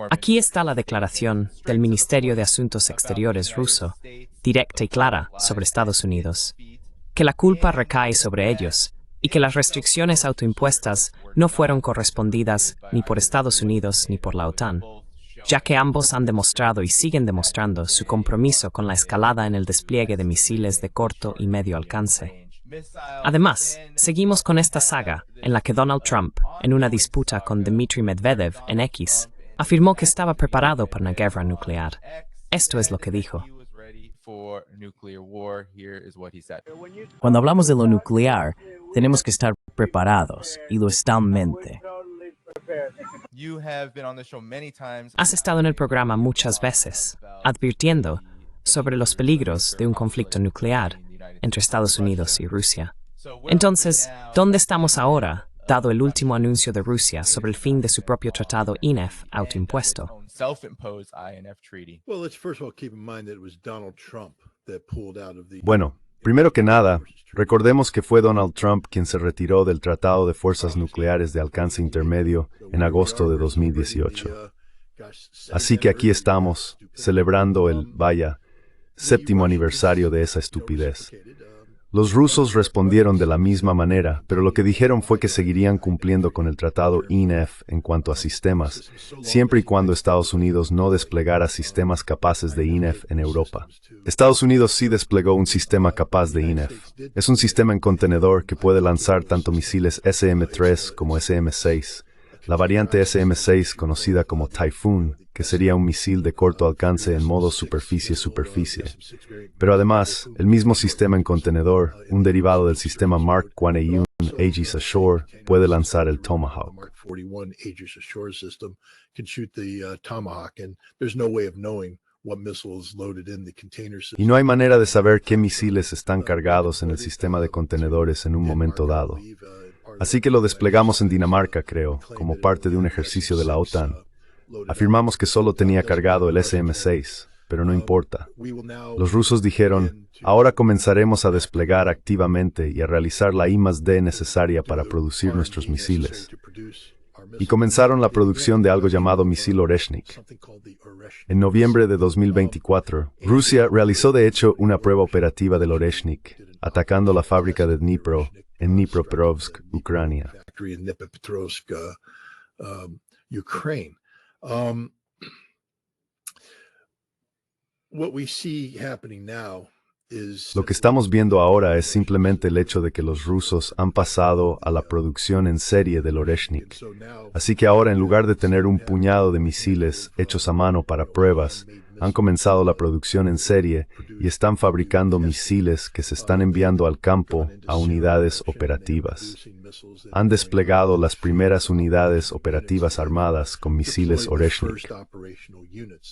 Aquí está la declaración del Ministerio de Asuntos Exteriores ruso, directa y clara sobre Estados Unidos, que la culpa recae sobre ellos y que las restricciones autoimpuestas no fueron correspondidas ni por Estados Unidos ni por la OTAN, ya que ambos han demostrado y siguen demostrando su compromiso con la escalada en el despliegue de misiles de corto y medio alcance. Además, seguimos con esta saga en la que Donald Trump, en una disputa con Dmitry Medvedev en X, afirmó que estaba preparado para una guerra nuclear. Esto es lo que dijo. Cuando hablamos de lo nuclear, tenemos que estar preparados, y lo está en mente. Has estado en el programa muchas veces, advirtiendo sobre los peligros de un conflicto nuclear entre Estados Unidos y Rusia. Entonces, ¿dónde estamos ahora, dado el último anuncio de Rusia sobre el fin de su propio tratado INF autoimpuesto? Bueno, primero que nada, recordemos que fue Donald Trump quien se retiró del Tratado de Fuerzas Nucleares de Alcance Intermedio en agosto de 2018. Así que aquí estamos, celebrando el, séptimo aniversario de esa estupidez. Los rusos respondieron de la misma manera, pero lo que dijeron fue que seguirían cumpliendo con el tratado INF en cuanto a sistemas, siempre y cuando Estados Unidos no desplegara sistemas capaces de INF en Europa. Estados Unidos sí desplegó un sistema capaz de INF. Es un sistema en contenedor que puede lanzar tanto misiles SM-3 como SM-6. La variante SM-6, conocida como Typhoon, que sería un misil de corto alcance en modo superficie-superficie. Pero además, el mismo sistema en contenedor, un derivado del sistema Mark 41 Aegis Ashore, puede lanzar el Tomahawk. Y no hay manera de saber qué misiles están cargados en el sistema de contenedores en un momento dado. Así que lo desplegamos en Dinamarca, creo, como parte de un ejercicio de la OTAN. Afirmamos que solo tenía cargado el SM-6, pero no importa. Los rusos dijeron, ahora comenzaremos a desplegar activamente y a realizar la I+D necesaria para producir nuestros misiles. Y comenzaron la producción de algo llamado misil Oreshnik. En noviembre de 2024, Rusia realizó de hecho una prueba operativa del Oreshnik, atacando la fábrica de Dnipro, en Dnipropetrovsk, Ucrania. Lo que estamos viendo ahora es simplemente el hecho de que los rusos han pasado a la producción en serie del Oreshnik. Así que ahora, en lugar de tener un puñado de misiles hechos a mano para pruebas, han comenzado la producción en serie y están fabricando misiles que se están enviando al campo a unidades operativas. Han desplegado las primeras unidades operativas armadas con misiles Oreshnik.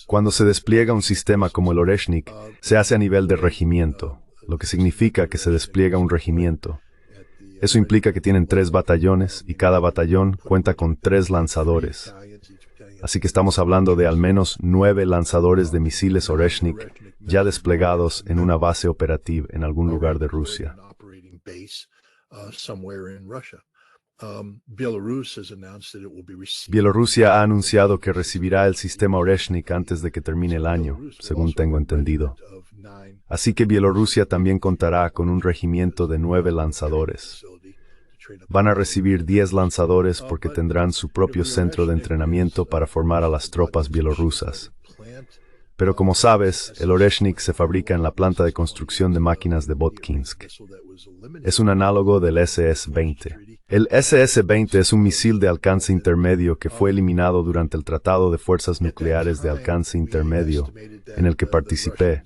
Cuando se despliega un sistema como el Oreshnik, se hace a nivel de regimiento, lo que significa que se despliega un regimiento. Eso implica que tienen 3 batallones y cada batallón cuenta con 3 lanzadores. Así que estamos hablando de al menos 9 lanzadores de misiles Oreshnik ya desplegados en una base operativa en algún lugar de Rusia. Bielorrusia ha anunciado que recibirá el sistema Oreshnik antes de que termine el año, según tengo entendido. Así que Bielorrusia también contará con un regimiento de 9 lanzadores. Van a recibir 10 lanzadores porque tendrán su propio centro de entrenamiento para formar a las tropas bielorrusas. Pero como sabes, el Oreshnik se fabrica en la planta de construcción de máquinas de Botkinsk. Es un análogo del SS-20. El SS-20 es un misil de alcance intermedio que fue eliminado durante el Tratado de Fuerzas Nucleares de Alcance Intermedio, en el que participé.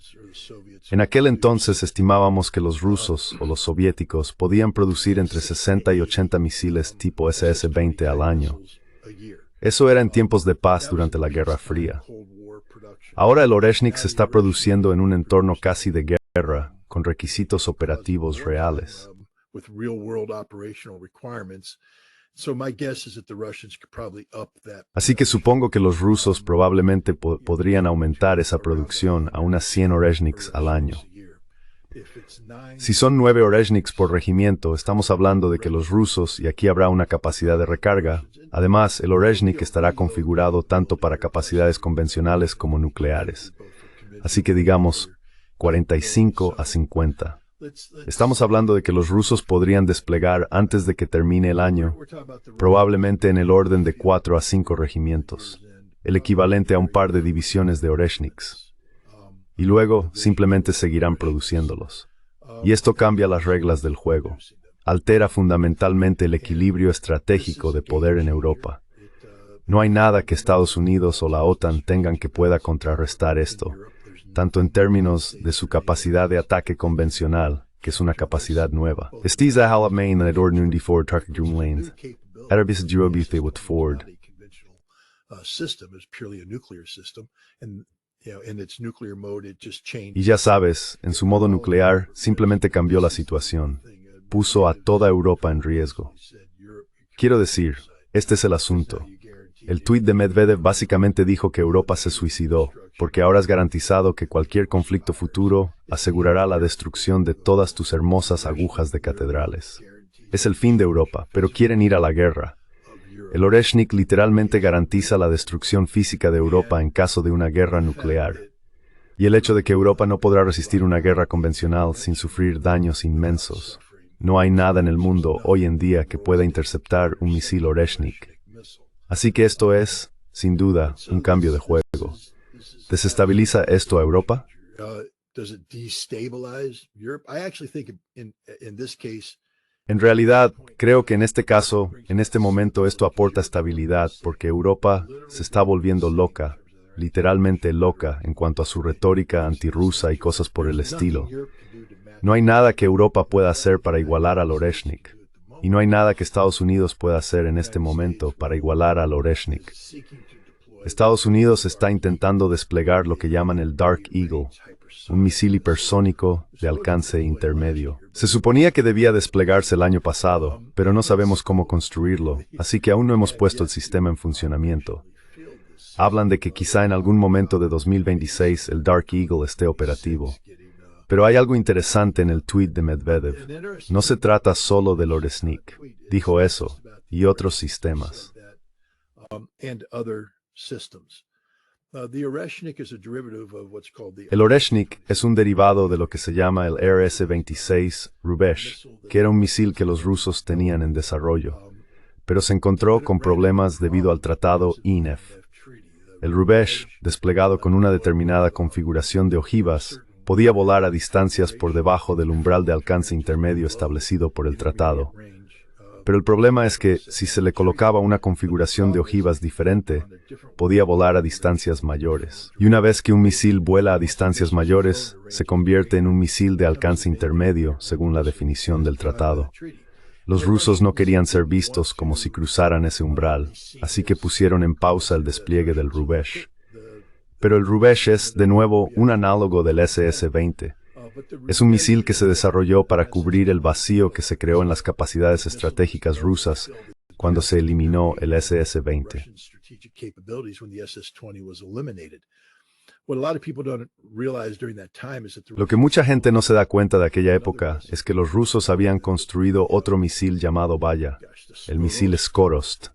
En aquel entonces estimábamos que los rusos o los soviéticos podían producir entre 60 y 80 misiles tipo SS-20 al año. Eso era en tiempos de paz durante la Guerra Fría. Ahora el Oreshnik se está produciendo en un entorno casi de guerra, con requisitos operativos reales. Así que supongo que los rusos probablemente podrían aumentar esa producción a unas 100 Oreshniks al año. Si son 9 Oreshniks por regimiento, estamos hablando de que los rusos, y aquí habrá una capacidad de recarga. Además, el Oreshnik estará configurado tanto para capacidades convencionales como nucleares. Así que digamos, 45 a 50. Estamos hablando de que los rusos podrían desplegar antes de que termine el año, probablemente en el orden de 4 a 5 regimientos, el equivalente a un par de divisiones de Oreshniks. Y luego simplemente seguirán produciéndolos. Y esto cambia las reglas del juego. Altera fundamentalmente el equilibrio estratégico de poder en Europa. No hay nada que Estados Unidos o la OTAN tengan que pueda contrarrestar esto, tanto en términos de su capacidad de ataque convencional, que es una capacidad nueva. Esta halapmain na ord nun die Ford target drumland. Arabis Jurobithe with Ford. Y ya sabes, en su modo nuclear, simplemente cambió la situación. Puso a toda Europa en riesgo. Quiero decir, este es el asunto. El tuit de Medvedev básicamente dijo que Europa se suicidó, porque ahora es garantizado que cualquier conflicto futuro asegurará la destrucción de todas tus hermosas agujas de catedrales. Es el fin de Europa, pero quieren ir a la guerra. El Oreshnik literalmente garantiza la destrucción física de Europa en caso de una guerra nuclear. Y el hecho de que Europa no podrá resistir una guerra convencional sin sufrir daños inmensos. No hay nada en el mundo hoy en día que pueda interceptar un misil Oreshnik. Así que esto es, sin duda, un cambio de juego. ¿Desestabiliza esto a Europa? En realidad, creo que en este caso, en este momento, esto aporta estabilidad porque Europa se está volviendo loca, literalmente loca en cuanto a su retórica antirrusa y cosas por el estilo. No hay nada que Europa pueda hacer para igualar al Oreshnik. Y no hay nada que Estados Unidos pueda hacer en este momento para igualar al Oreshnik. Estados Unidos está intentando desplegar lo que llaman el Dark Eagle, un misil hipersónico de alcance intermedio. Se suponía que debía desplegarse el año pasado, pero no sabemos cómo construirlo, así que aún no hemos puesto el sistema en funcionamiento. Hablan de que quizá en algún momento de 2026 el Dark Eagle esté operativo. Pero hay algo interesante en el tuit de Medvedev. No se trata solo del Oreshnik. Dijo eso, y otros sistemas. El Oreshnik es un derivado de lo que se llama el RS-26 Rubesh, que era un misil que los rusos tenían en desarrollo, pero se encontró con problemas debido al tratado INF. El Rubesh, desplegado con una determinada configuración de ojivas, podía volar a distancias por debajo del umbral de alcance intermedio establecido por el tratado. Pero el problema es que, si se le colocaba una configuración de ojivas diferente, podía volar a distancias mayores. Y una vez que un misil vuela a distancias mayores, se convierte en un misil de alcance intermedio, según la definición del tratado. Los rusos no querían ser vistos como si cruzaran ese umbral, así que pusieron en pausa el despliegue del Rubesh. Pero el Rubesh es, de nuevo, un análogo del SS-20. Es un misil que se desarrolló para cubrir el vacío que se creó en las capacidades estratégicas rusas cuando se eliminó el SS-20. Lo que mucha gente no se da cuenta de aquella época es que los rusos habían construido otro misil llamado Vaya, el misil Skorost.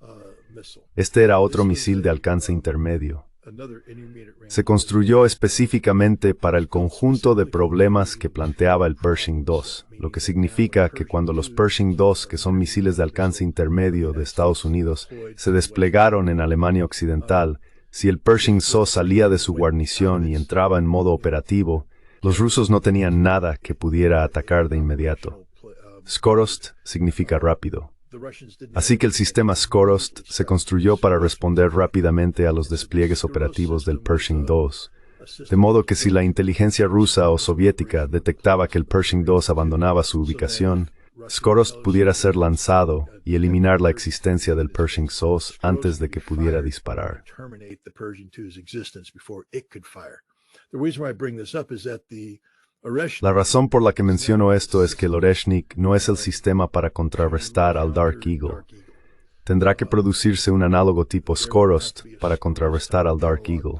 Este era otro misil de alcance intermedio. Se construyó específicamente para el conjunto de problemas que planteaba el Pershing II, lo que significa que cuando los Pershing II, que son misiles de alcance intermedio de Estados Unidos, se desplegaron en Alemania Occidental, si el Pershing II salía de su guarnición y entraba en modo operativo, los rusos no tenían nada que pudiera atacar de inmediato. Skorost significa rápido. Así que el sistema Skorost se construyó para responder rápidamente a los despliegues operativos del Pershing II, de modo que si la inteligencia rusa o soviética detectaba que el Pershing II abandonaba su ubicación, Skorost pudiera ser lanzado y eliminar la existencia del Pershing II antes de que pudiera disparar. La razón por la que menciono esto es que el Oreshnik no es el sistema para contrarrestar al Dark Eagle. Tendrá que producirse un análogo tipo Skorost para contrarrestar al Dark Eagle.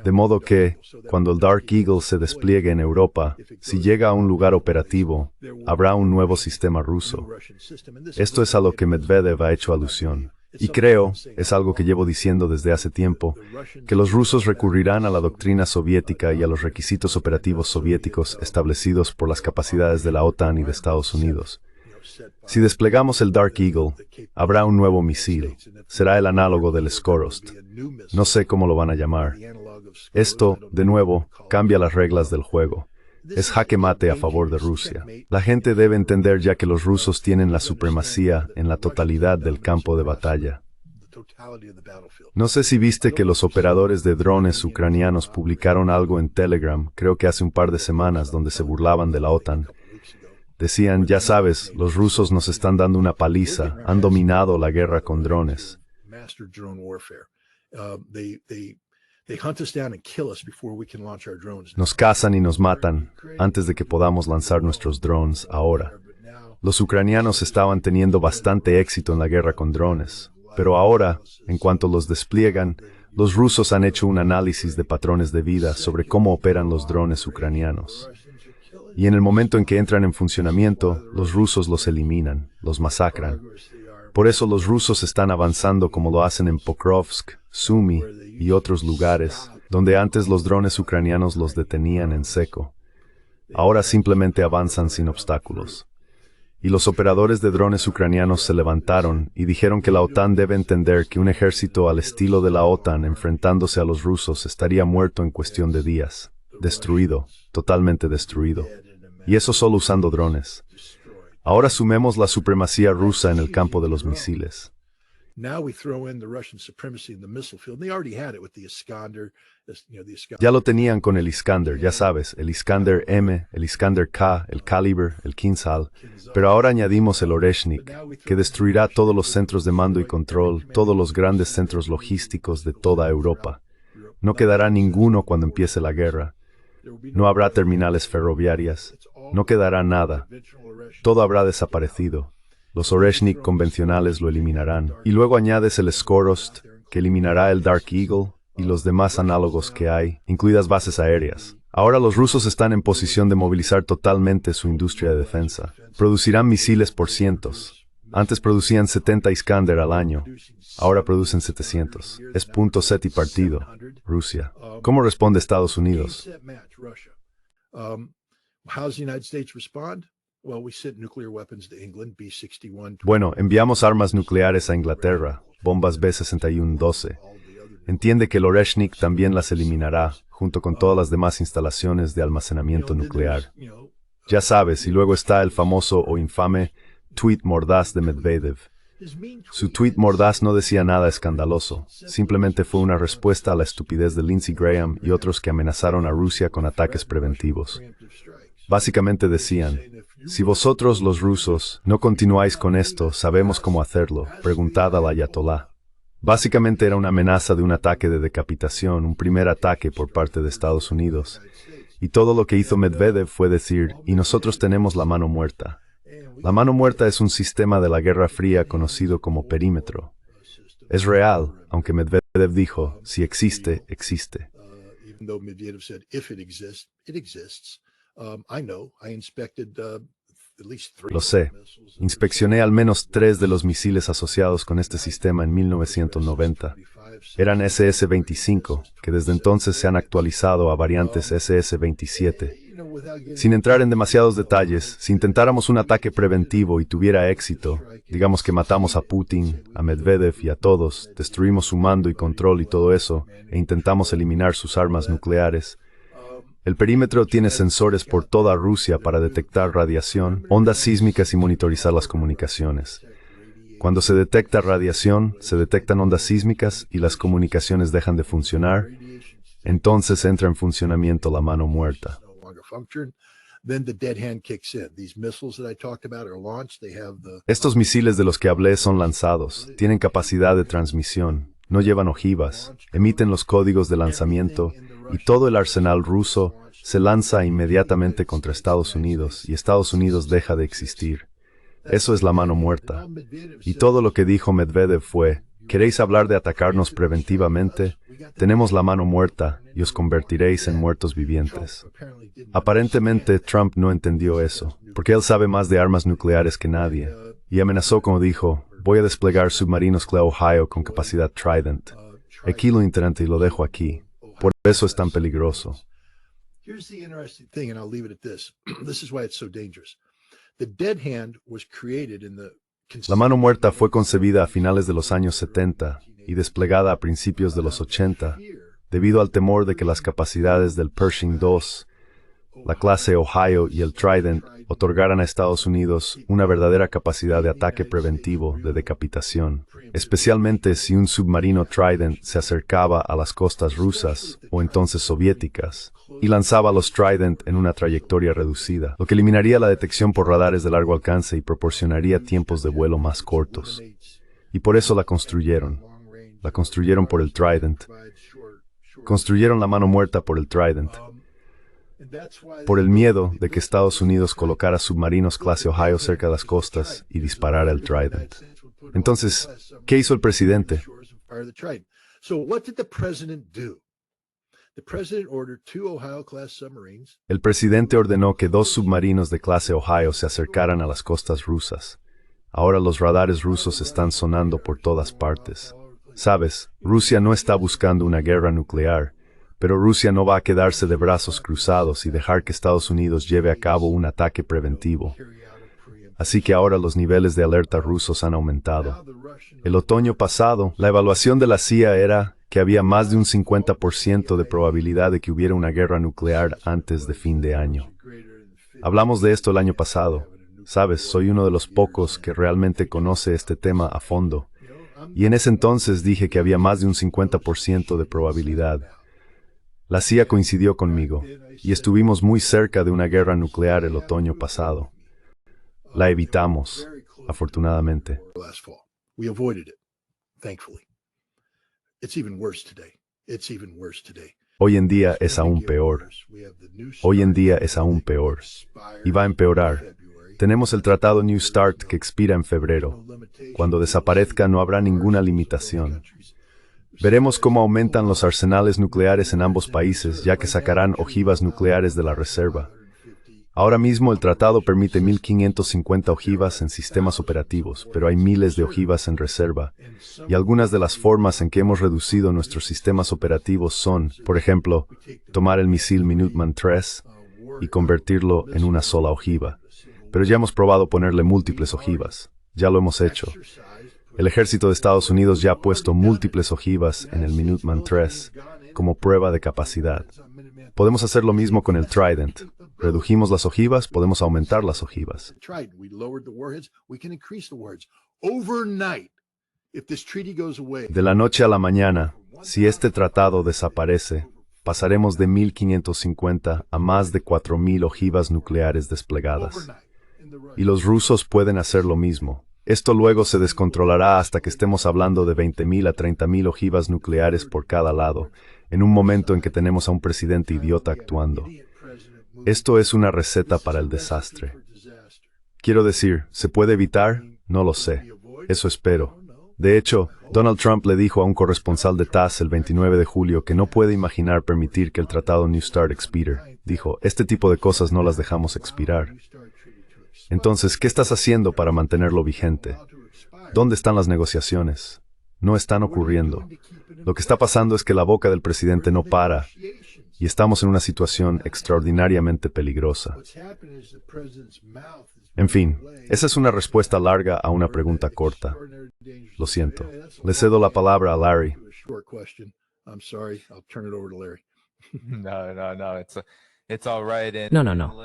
De modo que, cuando el Dark Eagle se despliegue en Europa, si llega a un lugar operativo, habrá un nuevo sistema ruso. Esto es a lo que Medvedev ha hecho alusión. Y creo, es algo que llevo diciendo desde hace tiempo, que los rusos recurrirán a la doctrina soviética y a los requisitos operativos soviéticos establecidos por las capacidades de la OTAN y de Estados Unidos. Si desplegamos el Dark Eagle, habrá un nuevo misil. Será el análogo del Skorost. No sé cómo lo van a llamar. Esto, de nuevo, cambia las reglas del juego. Es jaque mate a favor de Rusia. La gente debe entender ya que los rusos tienen la supremacía en la totalidad del campo de batalla. No sé si viste que los operadores de drones ucranianos publicaron algo en Telegram, creo que hace un par de semanas, donde se burlaban de la OTAN. Decían, ya sabes, los rusos nos están dando una paliza, han dominado la guerra con drones. Nos cazan y nos matan antes de que podamos lanzar nuestros drones ahora. Los ucranianos estaban teniendo bastante éxito en la guerra con drones, pero ahora, en cuanto los despliegan, los rusos han hecho un análisis de patrones de vida sobre cómo operan los drones ucranianos. Y en el momento en que entran en funcionamiento, los rusos los eliminan, los masacran. Por eso los rusos están avanzando como lo hacen en Pokrovsk, Sumy y otros lugares, donde antes los drones ucranianos los detenían en seco. Ahora simplemente avanzan sin obstáculos. Y los operadores de drones ucranianos se levantaron y dijeron que la OTAN debe entender que un ejército al estilo de la OTAN enfrentándose a los rusos estaría muerto en cuestión de días. Destruido, totalmente destruido. Y eso solo usando drones. Ahora sumemos la supremacía rusa en el campo de los misiles. Ya lo tenían con el Iskander, ya sabes, el Iskander M, el Iskander K, el Kalibr, el Kinzhal, pero ahora añadimos el Oreshnik, que destruirá todos los centros de mando y control, todos los grandes centros logísticos de toda Europa. No quedará ninguno cuando empiece la guerra. No habrá terminales ferroviarias, no quedará nada. Todo habrá desaparecido. Los Oreshnik convencionales lo eliminarán. Y luego añades el Skorost, que eliminará el Dark Eagle y los demás análogos que hay, incluidas bases aéreas. Ahora los rusos están en posición de movilizar totalmente su industria de defensa. Producirán misiles por cientos. Antes producían 70 Iskander al año. Ahora producen 700. Es punto set y partido. Rusia. ¿Cómo responde Estados Unidos? Bueno, enviamos armas nucleares a Inglaterra, bombas B-61-12. Entiende que el Oreshnik también las eliminará, junto con todas las demás instalaciones de almacenamiento nuclear. Ya sabes, y luego está el famoso o infame tweet mordaz de Medvedev. Su tweet mordaz no decía nada escandaloso, simplemente fue una respuesta a la estupidez de Lindsey Graham y otros que amenazaron a Rusia con ataques preventivos. Básicamente decían, si vosotros los rusos no continuáis con esto, sabemos cómo hacerlo, preguntad al ayatolá. Básicamente era una amenaza de un ataque de decapitación, un primer ataque por parte de Estados Unidos. Y todo lo que hizo Medvedev fue decir, y nosotros tenemos la mano muerta. La mano muerta es un sistema de la Guerra Fría conocido como perímetro. Es real, aunque Medvedev dijo, si existe, existe. Lo sé. Inspeccioné al menos 3 de los misiles asociados con este sistema en 1990. Eran SS-25, que desde entonces se han actualizado a variantes SS-27. Sin entrar en demasiados detalles, si intentáramos un ataque preventivo y tuviera éxito, digamos que matamos a Putin, a Medvedev y a todos, destruimos su mando y control y todo eso, e intentamos eliminar sus armas nucleares. El perímetro tiene sensores por toda Rusia para detectar radiación, ondas sísmicas y monitorizar las comunicaciones. Cuando se detecta radiación, se detectan ondas sísmicas y las comunicaciones dejan de funcionar, entonces entra en funcionamiento la mano muerta. Estos misiles de los que hablé son lanzados, tienen capacidad de transmisión, no llevan ojivas, emiten los códigos de lanzamiento y todo el arsenal ruso se lanza inmediatamente contra Estados Unidos y Estados Unidos deja de existir. Eso es la mano muerta. Y todo lo que dijo Medvedev fue, ¿queréis hablar de atacarnos preventivamente? tenemos la mano muerta y os convertiréis en muertos vivientes. Aparentemente, Trump no entendió eso, porque él sabe más de armas nucleares que nadie, y amenazó como dijo, voy a desplegar submarinos Cleo Ohio con capacidad Trident. Aquí lo interesante y lo dejo aquí. Por eso es tan peligroso. Here's the interesting thing, and I'll leave it at this. This is why it's so dangerous. The dead hand was created in the... La mano muerta fue concebida a finales de los años 70 y desplegada a principios de los 80 debido al temor de que las capacidades del Pershing II, la clase Ohio y el Trident otorgaran a Estados Unidos una verdadera capacidad de ataque preventivo de decapitación, especialmente si un submarino Trident se acercaba a las costas rusas o entonces soviéticas y lanzaba los Trident en una trayectoria reducida, lo que eliminaría la detección por radares de largo alcance y proporcionaría tiempos de vuelo más cortos. Y por eso la construyeron. La construyeron por el Trident. Construyeron la mano muerta por el Trident. Por el miedo de que Estados Unidos colocara submarinos clase Ohio cerca de las costas y disparara el Trident. Entonces, ¿qué hizo el presidente? El presidente ordenó que 2 submarinos de clase Ohio se acercaran a las costas rusas. Ahora los radares rusos están sonando por todas partes. Sabes, Rusia no está buscando una guerra nuclear, pero Rusia no va a quedarse de brazos cruzados y dejar que Estados Unidos lleve a cabo un ataque preventivo. Así que ahora los niveles de alerta rusos han aumentado. El otoño pasado, la evaluación de la CIA era que había más de un 50% de probabilidad de que hubiera una guerra nuclear antes de fin de año. Hablamos de esto el año pasado. Sabes, soy uno de los pocos que realmente conoce este tema a fondo. Y en ese entonces dije que había más de un 50% de probabilidad. La CIA coincidió conmigo, y estuvimos muy cerca de una guerra nuclear el otoño pasado. La evitamos, afortunadamente. Hoy en día es aún peor. Hoy en día es aún peor. Y va a empeorar. Tenemos el Tratado New START que expira en febrero. Cuando desaparezca no habrá ninguna limitación. Veremos cómo aumentan los arsenales nucleares en ambos países, ya que sacarán ojivas nucleares de la reserva. Ahora mismo el tratado permite 1.550 ojivas en sistemas operativos, pero hay miles de ojivas en reserva. Y algunas de las formas en que hemos reducido nuestros sistemas operativos son, por ejemplo, tomar el misil Minuteman III y convertirlo en una sola ojiva. Pero ya hemos probado ponerle múltiples ojivas. Ya lo hemos hecho. El ejército de Estados Unidos ya ha puesto múltiples ojivas en el Minuteman III como prueba de capacidad. Podemos hacer lo mismo con el Trident. Redujimos las ojivas, podemos aumentar las ojivas. De la noche a la mañana, si este tratado desaparece, pasaremos de 1.550 a más de 4.000 ojivas nucleares desplegadas. Y los rusos pueden hacer lo mismo. Esto luego se descontrolará hasta que estemos hablando de 20.000 a 30.000 ojivas nucleares por cada lado, en un momento en que tenemos a un presidente idiota actuando. Esto es una receta para el desastre. Quiero decir, ¿se puede evitar? No lo sé. Eso espero. De hecho, Donald Trump le dijo a un corresponsal de TASS el 29 de julio que no puede imaginar permitir que el Tratado New START expire. Dijo, este tipo de cosas no las dejamos expirar. Entonces, ¿qué estás haciendo para mantenerlo vigente? ¿Dónde están las negociaciones? No están ocurriendo. Lo que está pasando es que la boca del presidente no para y estamos en una situación extraordinariamente peligrosa. En fin, esa es una respuesta larga a una pregunta corta. Lo siento. Le cedo la palabra a Larry. No.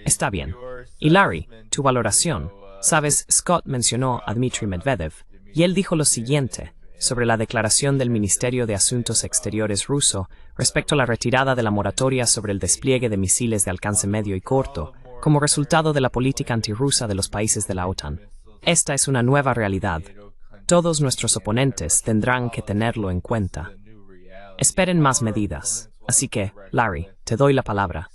Está bien. Y Larry, tu valoración. Sabes, Scott mencionó a Dmitry Medvedev, y él dijo lo siguiente sobre la declaración del Ministerio de Asuntos Exteriores ruso respecto a la retirada de la moratoria sobre el despliegue de misiles de alcance medio y corto, como resultado de la política antirrusa de los países de la OTAN. Esta es una nueva realidad. Todos nuestros oponentes tendrán que tenerlo en cuenta. Esperen más medidas. Así que, Larry, te doy la palabra.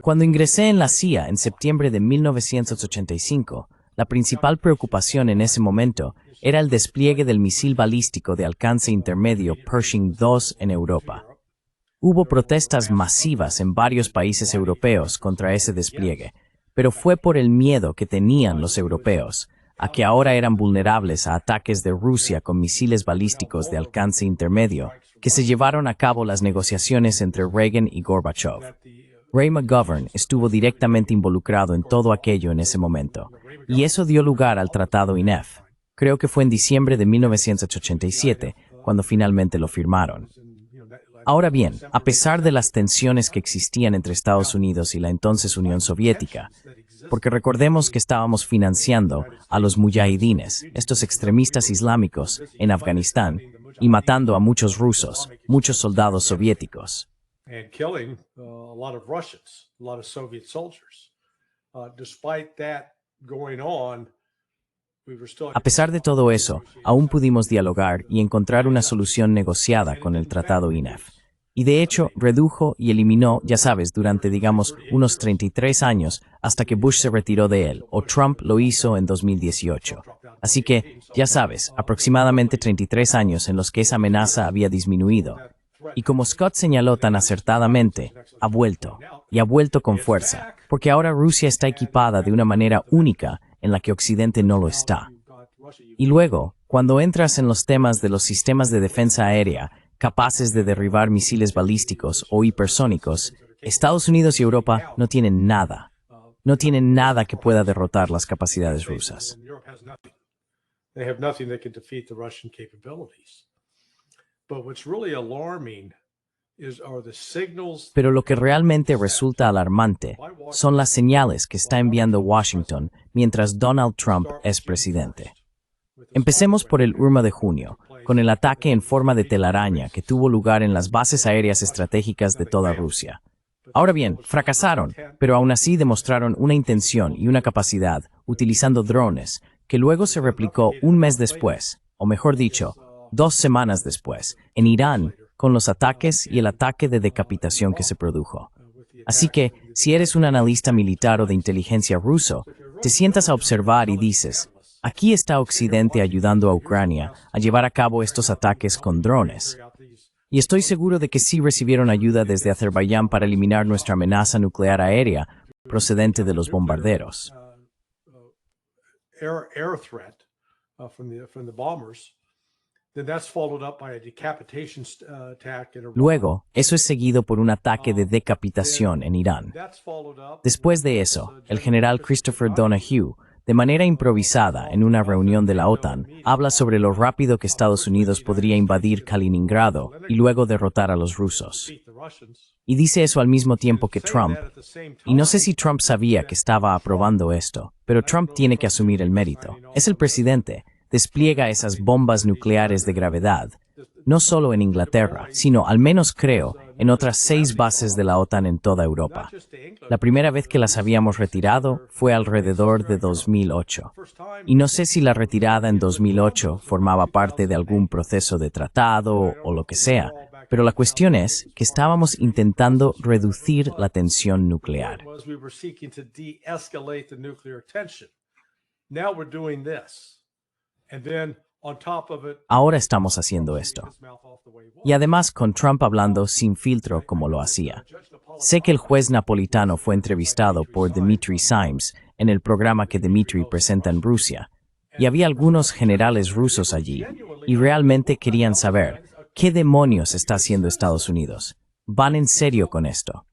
Cuando ingresé en la CIA en septiembre de 1985, la principal preocupación en ese momento era el despliegue del misil balístico de alcance intermedio Pershing II en Europa. Hubo protestas masivas en varios países europeos contra ese despliegue, pero fue por el miedo que tenían los europeos a que ahora eran vulnerables a ataques de Rusia con misiles balísticos de alcance intermedio que se llevaron a cabo las negociaciones entre Reagan y Gorbachev. Ray McGovern estuvo directamente involucrado en todo aquello en ese momento, y eso dio lugar al Tratado INF. Creo que fue en diciembre de 1987 cuando finalmente lo firmaron. Ahora bien, a pesar de las tensiones que existían entre Estados Unidos y la entonces Unión Soviética, porque recordemos que estábamos financiando a los mujahidines, estos extremistas islámicos, en Afganistán, y matando a muchos rusos, muchos soldados soviéticos. A pesar de todo eso, aún pudimos dialogar y encontrar una solución negociada con el Tratado INF. Y de hecho, redujo y eliminó, ya sabes, durante, digamos, unos 33 años, hasta que Bush se retiró de él, o Trump lo hizo en 2018. Así que, ya sabes, aproximadamente 33 años en los que esa amenaza había disminuido. Y como Scott señaló tan acertadamente, ha vuelto, y ha vuelto con fuerza, porque ahora Rusia está equipada de una manera única en la que Occidente no lo está. Y luego, cuando entras en los temas de los sistemas de defensa aérea, capaces de derribar misiles balísticos o hipersónicos, Estados Unidos y Europa no tienen nada. No tienen nada que pueda derrotar las capacidades rusas. Pero lo que realmente resulta alarmante son las señales que está enviando Washington mientras Donald Trump es presidente. Empecemos por el 1 de junio, con el ataque en forma de telaraña que tuvo lugar en las bases aéreas estratégicas de toda Rusia. Ahora bien, fracasaron, pero aún así demostraron una intención y una capacidad, utilizando drones, que luego se replicó un mes después, o mejor dicho, 2 semanas después, en Irán, con los ataques y el ataque de decapitación que se produjo. Así que, si eres un analista militar o de inteligencia ruso, te sientas a observar y dices, aquí está Occidente ayudando a Ucrania a llevar a cabo estos ataques con drones. Y estoy seguro de que sí recibieron ayuda desde Azerbaiyán para eliminar nuestra amenaza nuclear aérea procedente de los bombarderos. Luego, eso es seguido por un ataque de decapitación en Irán. Después de eso, el general Christopher Donahue, de manera improvisada en una reunión de la OTAN, habla sobre lo rápido que Estados Unidos podría invadir Kaliningrado y luego derrotar a los rusos. Y dice eso al mismo tiempo que Trump. Y no sé si Trump sabía que estaba aprobando esto, pero Trump tiene que asumir el mérito. Es el presidente. Despliega esas bombas nucleares de gravedad, no solo en Inglaterra, sino, al menos creo, en otras 6 bases de la OTAN en toda Europa. La primera vez que las habíamos retirado fue alrededor de 2008. Y no sé si la retirada en 2008 formaba parte de algún proceso de tratado o lo que sea, pero la cuestión es que estábamos intentando reducir la tensión nuclear. Ahora estamos haciendo esto. Y además con Trump hablando sin filtro como lo hacía. Sé que el juez napolitano fue entrevistado por Dmitry Simes en el programa que Dmitry presenta en Rusia, y había algunos generales rusos allí, y realmente querían saber qué demonios está haciendo Estados Unidos. ¿Van en serio con esto?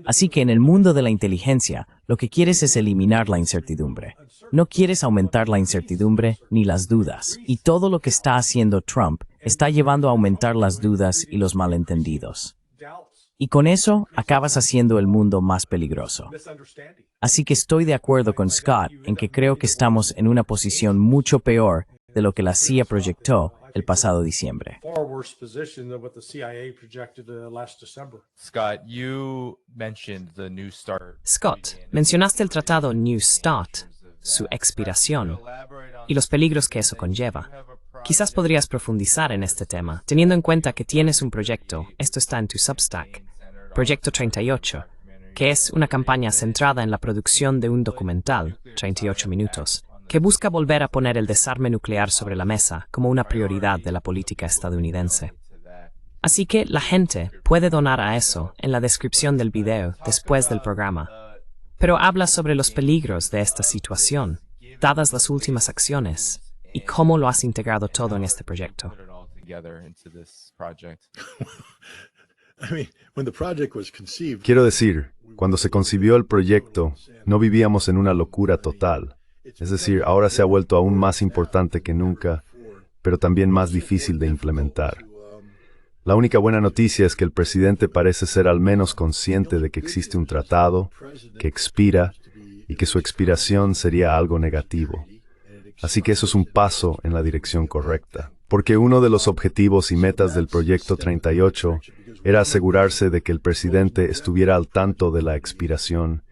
Así que en el mundo de la inteligencia, lo que quieres es eliminar la incertidumbre. No quieres aumentar la incertidumbre ni las dudas. Y todo lo que está haciendo Trump está llevando a aumentar las dudas y los malentendidos. Y con eso acabas haciendo el mundo más peligroso. Así que estoy de acuerdo con Scott en que creo que estamos en una posición mucho peor de lo que la CIA proyectó el pasado diciembre. Scott, mencionaste el tratado New START, su expiración y los peligros que eso conlleva. Quizás podrías profundizar en este tema, teniendo en cuenta que tienes un proyecto, esto está en tu Substack, Proyecto 38, que es una campaña centrada en la producción de un documental, 38 minutos, que busca volver a poner el desarme nuclear sobre la mesa como una prioridad de la política estadounidense. Así que la gente puede donar a eso en la descripción del video después del programa. Pero habla sobre los peligros de esta situación, dadas las últimas acciones, y cómo lo has integrado todo en este proyecto. Quiero decir, cuando se concibió el proyecto, no vivíamos en una locura total. Es decir, ahora se ha vuelto aún más importante que nunca, pero también más difícil de implementar. La única buena noticia es que el presidente parece ser al menos consciente de que existe un tratado, que expira, y que su expiración sería algo negativo. Así que eso es un paso en la dirección correcta. Porque uno de los objetivos y metas del Proyecto 38 era asegurarse de que el presidente estuviera al tanto de la expiración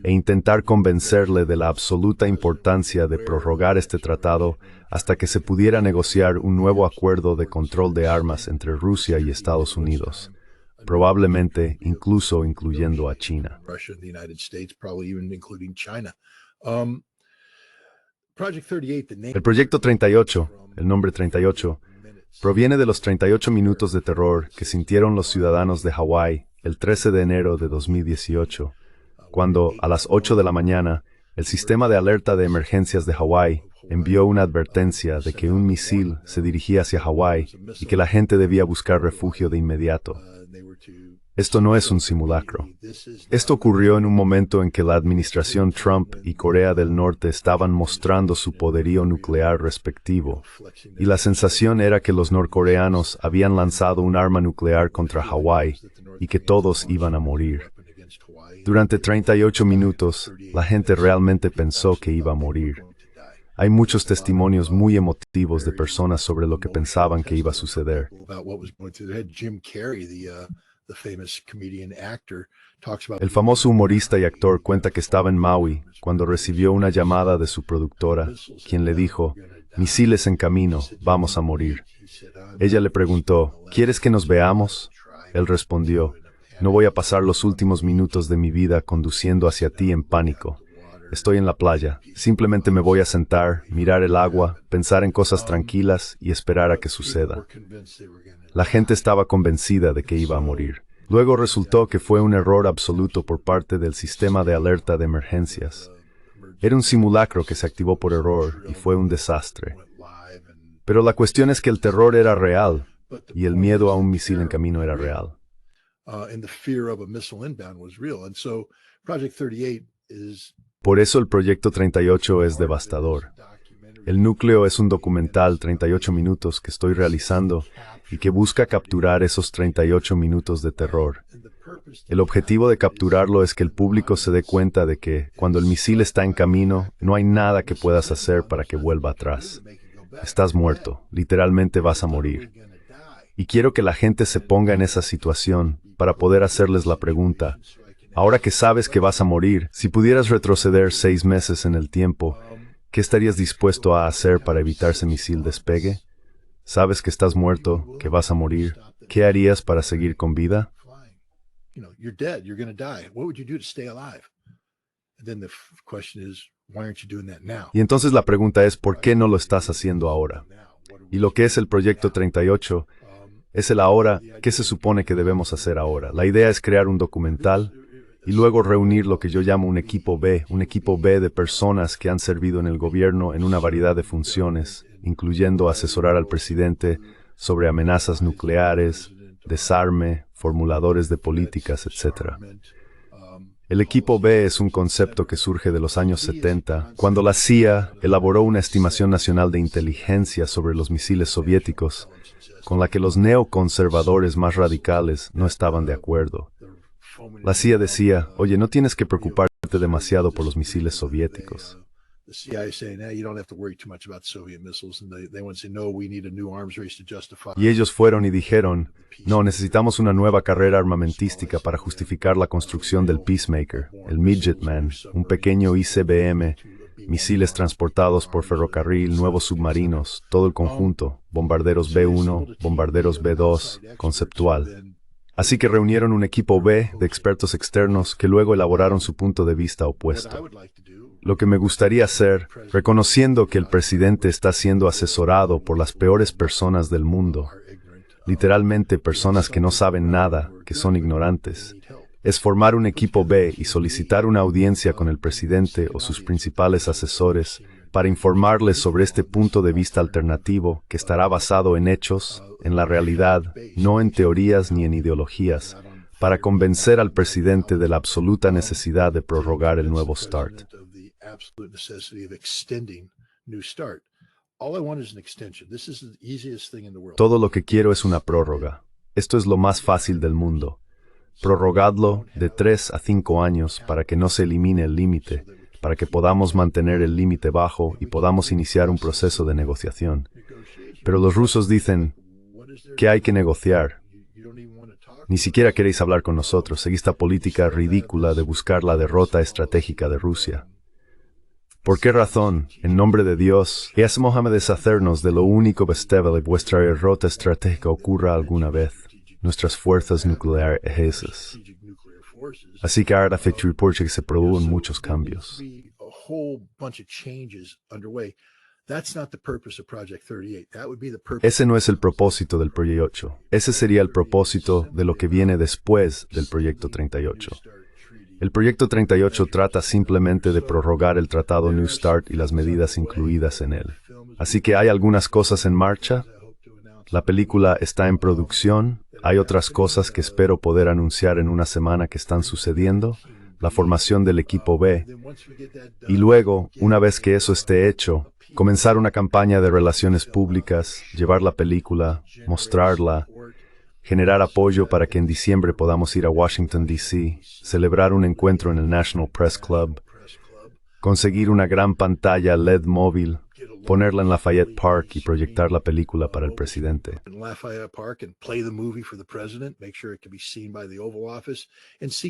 e intentar convencerle de la absoluta importancia de prorrogar este tratado hasta que se pudiera negociar un nuevo acuerdo de control de armas entre Rusia y Estados Unidos, probablemente incluso incluyendo a China. El Proyecto 38, el nombre 38, proviene de los 38 minutos de terror que sintieron los ciudadanos de Hawái el 13 de enero de 2018, cuando, a las 8 de la mañana, el sistema de alerta de emergencias de Hawái envió una advertencia de que un misil se dirigía hacia Hawái y que la gente debía buscar refugio de inmediato. Esto no es un simulacro. Esto ocurrió en un momento en que la administración Trump y Corea del Norte estaban mostrando su poderío nuclear respectivo, y la sensación era que los norcoreanos habían lanzado un arma nuclear contra Hawái y que todos iban a morir. Durante 38 minutos, la gente realmente pensó que iba a morir. Hay muchos testimonios muy emotivos de personas sobre lo que pensaban que iba a suceder. El famoso humorista y actor cuenta que estaba en Maui cuando recibió una llamada de su productora, quien le dijo, «Misiles en camino, vamos a morir». Ella le preguntó, «¿Quieres que nos veamos?» Él respondió, «No voy a pasar los últimos minutos de mi vida conduciendo hacia ti en pánico. Estoy en la playa, simplemente me voy a sentar, mirar el agua, pensar en cosas tranquilas y esperar a que suceda». La gente estaba convencida de que iba a morir. Luego resultó que fue un error absoluto por parte del sistema de alerta de emergencias. Era un simulacro que se activó por error y fue un desastre. Pero la cuestión es que el terror era real y el miedo a un misil en camino era real. Por eso el Proyecto 38 es devastador. El núcleo es un documental 38 minutos que estoy realizando y que busca capturar esos 38 minutos de terror. El objetivo de capturarlo es que el público se dé cuenta de que, cuando el misil está en camino, no hay nada que puedas hacer para que vuelva atrás. Estás muerto, literalmente vas a morir. Y quiero que la gente se ponga en esa situación para poder hacerles la pregunta, ahora que sabes que vas a morir, si pudieras retroceder 6 meses en el tiempo, ¿qué estarías dispuesto a hacer para evitar ese misil despegue? ¿Sabes que estás muerto, que vas a morir? ¿Qué harías para seguir con vida? Y entonces la pregunta es, ¿por qué no lo estás haciendo ahora? Y lo que es el Proyecto 38 es el ahora. ¿Qué se supone que debemos hacer ahora? La idea es crear un documental y luego reunir lo que yo llamo un equipo B de personas que han servido en el gobierno en una variedad de funciones, incluyendo asesorar al presidente sobre amenazas nucleares, desarme, formuladores de políticas, etc. El equipo B es un concepto que surge de los años 70, cuando la CIA elaboró una estimación nacional de inteligencia sobre los misiles soviéticos, con la que los neoconservadores más radicales no estaban de acuerdo. La CIA decía, oye, no tienes que preocuparte demasiado por los misiles soviéticos. Y ellos fueron y dijeron, no, necesitamos una nueva carrera armamentística para justificar la construcción del Peacemaker, el Midgetman, un pequeño ICBM, misiles transportados por ferrocarril, nuevos submarinos, todo el conjunto, bombarderos B-1, bombarderos B-2, conceptual. Así que reunieron un equipo B de expertos externos que luego elaboraron su punto de vista opuesto. lo que me gustaría hacer, reconociendo que el presidente está siendo asesorado por las peores personas del mundo, literalmente personas que no saben nada, que son ignorantes, es formar un equipo B y solicitar una audiencia con el presidente o sus principales asesores para informarles sobre este punto de vista alternativo que estará basado en hechos, en la realidad, no en teorías ni en ideologías, para convencer al presidente de la absoluta necesidad de prorrogar el nuevo START. Todo lo que quiero es una prórroga. Esto es lo más fácil del mundo. Prorrogadlo de 3 a 5 años para que no se elimine el límite, para que podamos mantener el límite bajo y podamos iniciar un proceso de negociación. Pero los rusos dicen que hay que negociar. Ni siquiera queréis hablar con nosotros. Seguís esta política ridícula de buscar la derrota estratégica de Rusia. ¿Por qué razón, en nombre de Dios, hacemos a deshacernos de lo único bestable de vuestra derrota estratégica ocurra alguna vez? Nuestras fuerzas nucleares. Así que ahora porque se producen muchos cambios. Ese no es el propósito del Proyecto 8. Ese sería el propósito de lo que viene después del Proyecto 38. El Proyecto 38 trata simplemente de prorrogar el Tratado New START y las medidas incluidas en él. Así que hay algunas cosas en marcha. La película está en producción. Hay otras cosas que espero poder anunciar en una semana que están sucediendo. La formación del equipo B. Y luego, una vez que eso esté hecho, comenzar una campaña de relaciones públicas, llevar la película, mostrarla, generar apoyo para que en diciembre podamos ir a Washington, D.C., celebrar un encuentro en el National Press Club, conseguir una gran pantalla LED móvil, ponerla en Lafayette Park y proyectar la película para el presidente.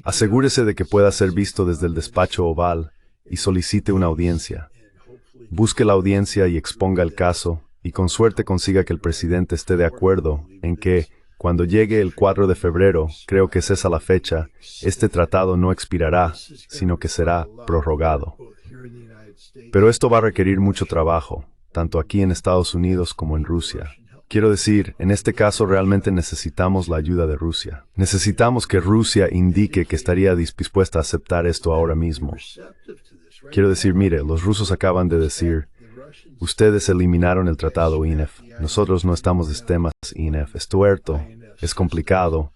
Asegúrese de que pueda ser visto desde el despacho oval y solicite una audiencia. Busque la audiencia y exponga el caso, y con suerte consiga que el presidente esté de acuerdo en que, cuando llegue el 4 de febrero, creo que es esa la fecha, este tratado no expirará, sino que será prorrogado. Pero esto va a requerir mucho trabajo, tanto aquí en Estados Unidos como en Rusia. Quiero decir, en este caso realmente necesitamos la ayuda de Rusia. Necesitamos que Rusia indique que estaría dispuesta a aceptar esto ahora mismo. Quiero decir, mire, los rusos acaban de decir, ustedes eliminaron el tratado INF. Nosotros no estamos de temas INF. Es tuerto, es complicado.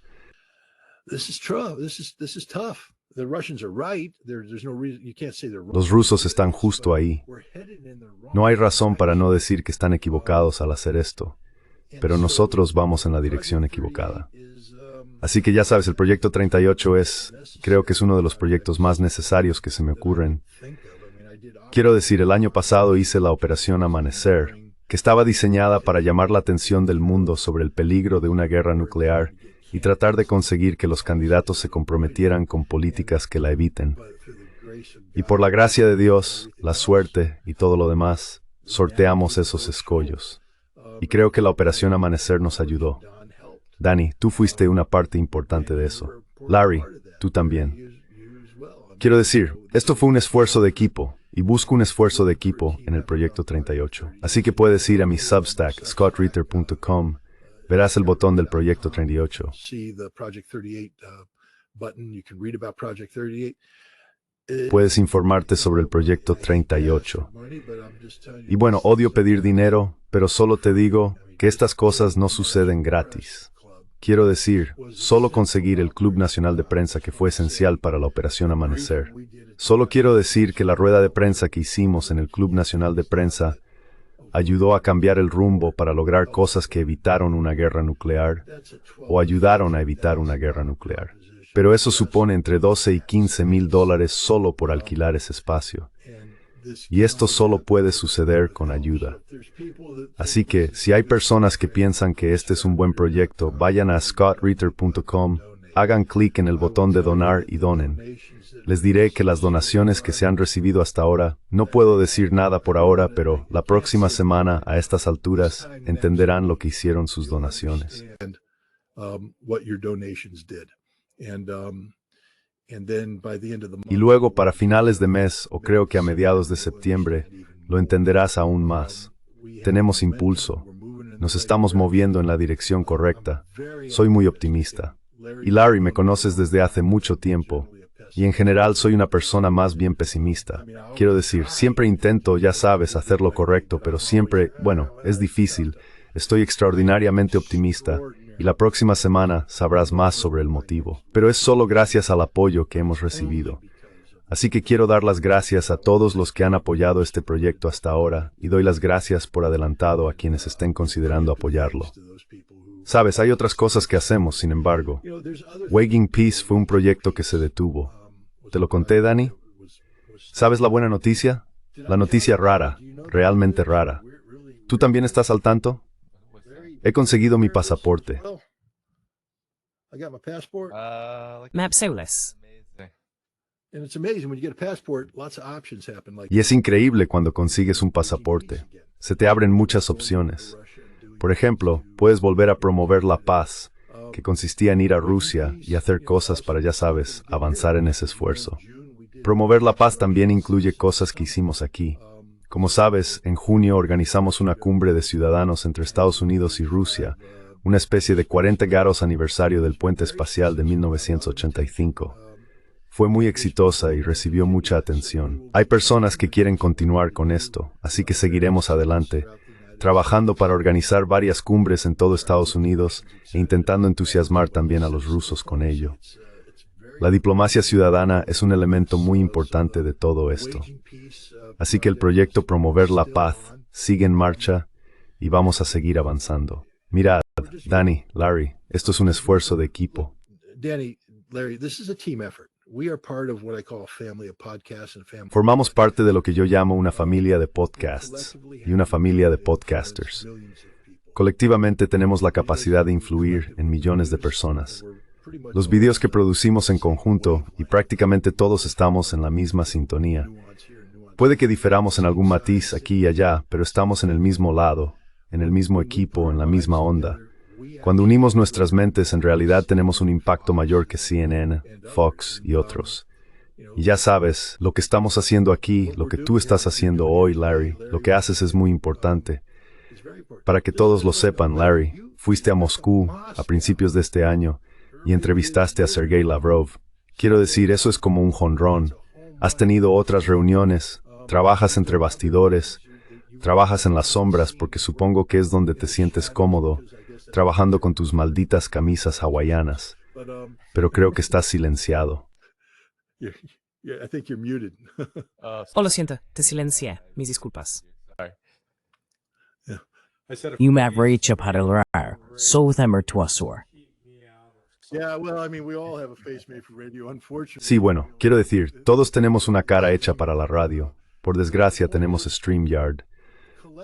Los rusos están justo ahí. No hay razón para no decir que están equivocados al hacer esto, pero nosotros vamos en la dirección equivocada. Así que ya sabes, el Proyecto 38 creo que es uno de los proyectos más necesarios que se me ocurren. Quiero decir, el año pasado hice la Operación Amanecer, que estaba diseñada para llamar la atención del mundo sobre el peligro de una guerra nuclear y tratar de conseguir que los candidatos se comprometieran con políticas que la eviten. Y por la gracia de Dios, la suerte y todo lo demás, sorteamos esos escollos. Y creo que la Operación Amanecer nos ayudó. Danny, tú fuiste una parte importante de eso. Larry, tú también. Quiero decir, esto fue un esfuerzo de equipo, y busco un esfuerzo de equipo en el Proyecto 38. Así que puedes ir a mi Substack, scottritter.com. Verás el botón del Proyecto 38. Puedes informarte sobre el Proyecto 38. Y bueno, odio pedir dinero, pero solo te digo que estas cosas no suceden gratis. Quiero decir, solo conseguir el Club Nacional de Prensa que fue esencial para la Operación Amanecer. Solo quiero decir que la rueda de prensa que hicimos en el Club Nacional de Prensa ayudó a cambiar el rumbo para lograr cosas que evitaron una guerra nuclear o ayudaron a evitar una guerra nuclear. Pero eso supone entre 12 y 15 mil dólares solo por alquilar ese espacio. Y esto solo puede suceder con ayuda. Así que, si hay personas que piensan que este es un buen proyecto, vayan a scottritter.com, hagan clic en el botón de donar y donen. Les diré que las donaciones que se han recibido hasta ahora, no puedo decir nada por ahora, pero la próxima semana, a estas alturas, entenderán lo que hicieron sus donaciones. Y luego, para finales de mes, o creo que a mediados de septiembre, lo entenderás aún más. Tenemos impulso. Nos estamos moviendo en la dirección correcta. Soy muy optimista. Y Larry, me conoces desde hace mucho tiempo. Y en general soy una persona más bien pesimista. Quiero decir, siempre intento, ya sabes, hacer lo correcto, pero siempre, bueno, es difícil. Estoy extraordinariamente optimista. Y la próxima semana sabrás más sobre el motivo. Pero es solo gracias al apoyo que hemos recibido. Así que quiero dar las gracias a todos los que han apoyado este proyecto hasta ahora y doy las gracias por adelantado a quienes estén considerando apoyarlo. Sabes, hay otras cosas que hacemos, sin embargo. Wagging Peace fue un proyecto que se detuvo. ¿Te lo conté, Danny? ¿Sabes la buena noticia? La noticia rara, realmente rara. ¿Tú también estás al tanto? He conseguido mi pasaporte. Mapseules. Y es increíble cuando consigues un pasaporte. Se te abren muchas opciones. Por ejemplo, puedes volver a promover la paz, que consistía en ir a Rusia y hacer cosas para, ya sabes, avanzar en ese esfuerzo. Promover la paz también incluye cosas que hicimos aquí. Como sabes, en junio organizamos una cumbre de ciudadanos entre Estados Unidos y Rusia, una especie de 40º aniversario del puente espacial de 1985. Fue muy exitosa y recibió mucha atención. Hay personas que quieren continuar con esto, así que seguiremos adelante, trabajando para organizar varias cumbres en todo Estados Unidos e intentando entusiasmar también a los rusos con ello. La diplomacia ciudadana es un elemento muy importante de todo esto. Así que el proyecto Promover la Paz sigue en marcha y vamos a seguir avanzando. Mirad, Danny, Larry, esto es un esfuerzo de equipo. Formamos parte de lo que yo llamo una familia de podcasts y una familia de podcasters. Colectivamente tenemos la capacidad de influir en millones de personas. Los videos que producimos en conjunto, y prácticamente todos estamos en la misma sintonía. Puede que diferamos en algún matiz aquí y allá, pero estamos en el mismo lado, en el mismo equipo, en la misma onda. Cuando unimos nuestras mentes, en realidad tenemos un impacto mayor que CNN, Fox y otros. Y ya sabes, lo que estamos haciendo aquí, lo que tú estás haciendo hoy, Larry, lo que haces es muy importante. Para que todos lo sepan, Larry, fuiste a Moscú a principios de este año y entrevistaste a Sergei Lavrov. Quiero decir, eso es como un jonrón. Has tenido otras reuniones, trabajas entre bastidores, trabajas en las sombras porque supongo que es donde te sientes cómodo, trabajando con tus malditas camisas hawaianas. Pero creo que estás silenciado. Oh, lo siento, te silencié. Mis disculpas. Umavricha paralar, southamer tuasur. Sí, bueno, quiero decir, todos tenemos una cara hecha para la radio. Por desgracia tenemos StreamYard.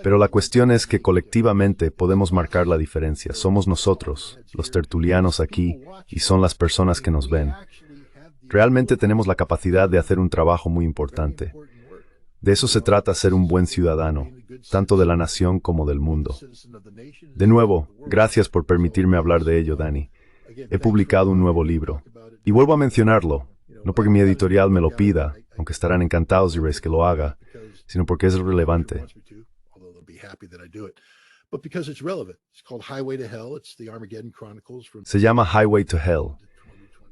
Pero la cuestión es que colectivamente podemos marcar la diferencia. Somos nosotros, los tertulianos aquí, y son las personas que nos ven. Realmente tenemos la capacidad de hacer un trabajo muy importante. De eso se trata ser un buen ciudadano, tanto de la nación como del mundo. De nuevo, gracias por permitirme hablar de ello, Danny. He publicado un nuevo libro. Y vuelvo a mencionarlo, no porque mi editorial me lo pida, aunque estarán encantados de que lo haga, sino porque es relevante. Se llama Highway to Hell.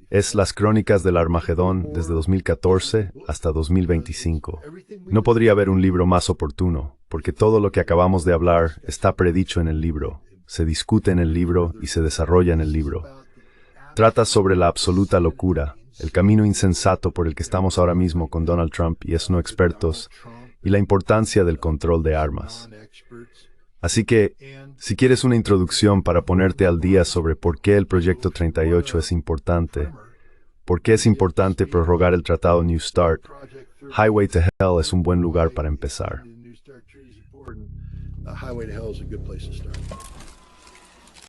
Es las crónicas del Armagedón desde 2014 hasta 2025. No podría haber un libro más oportuno, porque todo lo que acabamos de hablar está predicho en el libro, se discute en el libro y se desarrolla en el libro. Trata sobre la absoluta locura, el camino insensato por el que estamos ahora mismo con Donald Trump y no expertos, y la importancia del control de armas. Así que, si quieres una introducción para ponerte al día sobre por qué el Proyecto 38 es importante, por qué es importante prorrogar el Tratado New START, Highway to Hell es un buen lugar para empezar. Highway to Hell is a good place to start.